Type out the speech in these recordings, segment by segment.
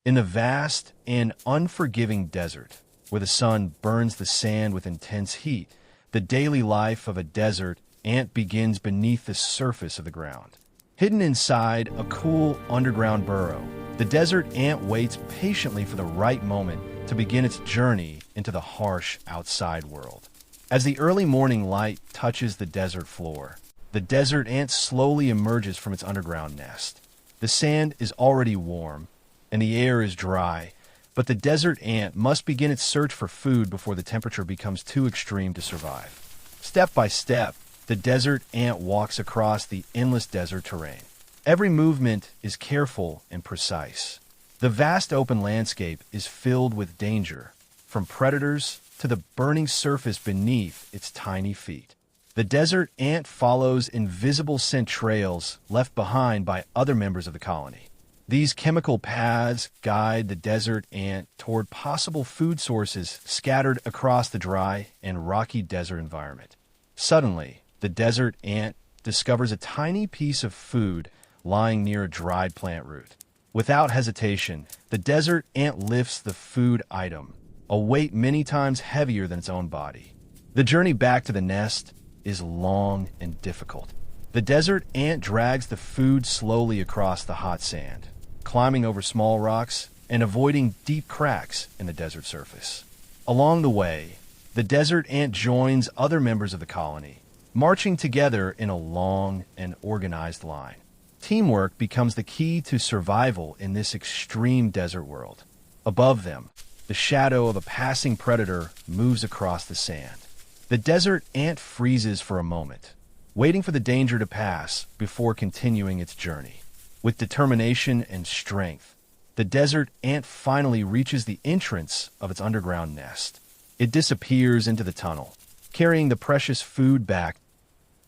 In the vast and unforgiving desert, where the sun burns the sand with intense heat, the daily life of a desert ant begins beneath the surface of the ground. Hidden inside a cool underground burrow, the desert ant waits patiently for the right moment to begin its journey into the harsh outside world. As the early morning light touches the desert floor, the desert ant slowly emerges from its underground nest. The sand is already warm, and the air is dry, but the desert ant must begin its search for food before the temperature becomes too extreme to survive. Step by step, the desert ant walks across the endless desert terrain. Every movement is careful and precise. The vast open landscape is filled with danger, from predators to the burning surface beneath its tiny feet. The desert ant follows invisible scent trails left behind by other members of the colony. These chemical paths guide the desert ant toward possible food sources scattered across the dry and rocky desert environment. Suddenly, the desert ant discovers a tiny piece of food lying near a dried plant root. Without hesitation, the desert ant lifts the food item, a weight many times heavier than its own body. The journey back to the nest is long and difficult. The desert ant drags the food slowly across the hot sand, climbing over small rocks and avoiding deep cracks in the desert surface. Along the way, the desert ant joins other members of the colony, marching together in a long and organized line. Teamwork becomes the key to survival in this extreme desert world. Above them, the shadow of a passing predator moves across the sand. The desert ant freezes for a moment, waiting for the danger to pass before continuing its journey. With determination and strength, the desert ant finally reaches the entrance of its underground nest. It disappears into the tunnel, carrying the precious food back.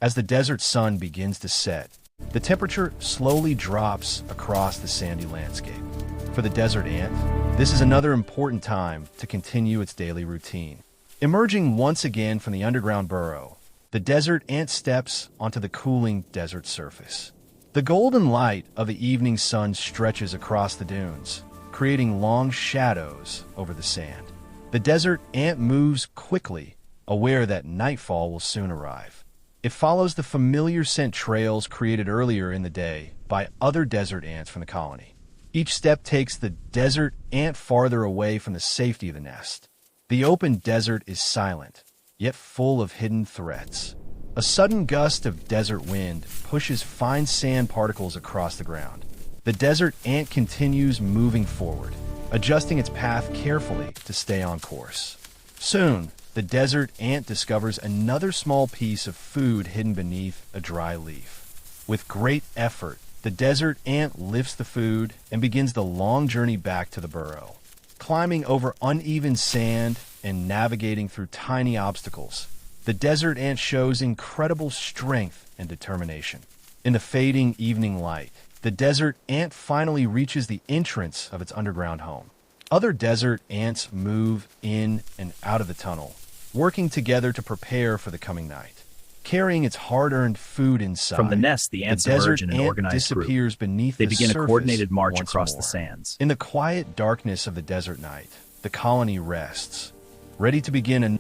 As the desert sun begins to set, the temperature slowly drops across the sandy landscape. For the desert ant, this is another important time to continue its daily routine. Emerging once again from the underground burrow, the desert ant steps onto the cooling desert surface. The golden light of the evening sun stretches across the dunes, creating long shadows over the sand. The desert ant moves quickly, aware that nightfall will soon arrive. It follows the familiar scent trails created earlier in the day by other desert ants from the colony. Each step takes the desert ant farther away from the safety of the nest. The open desert is silent, yet full of hidden threats. A sudden gust of desert wind pushes fine sand particles across the ground. The desert ant continues moving forward, adjusting its path carefully to stay on course. Soon, the desert ant discovers another small piece of food hidden beneath a dry leaf. With great effort, the desert ant lifts the food and begins the long journey back to the burrow. Climbing over uneven sand and navigating through tiny obstacles, the desert ant shows incredible strength and determination. In the fading evening light, the desert ant finally reaches the entrance of its underground home. Other desert ants move in and out of the tunnel, working together to prepare for the coming night. Carrying its hard-earned food inside, From the nest, the ants emerge in an organized group. Disappears beneath They the begin a surface coordinated march once across more. the sands. In the quiet darkness of the desert night, the colony rests, ready to begin a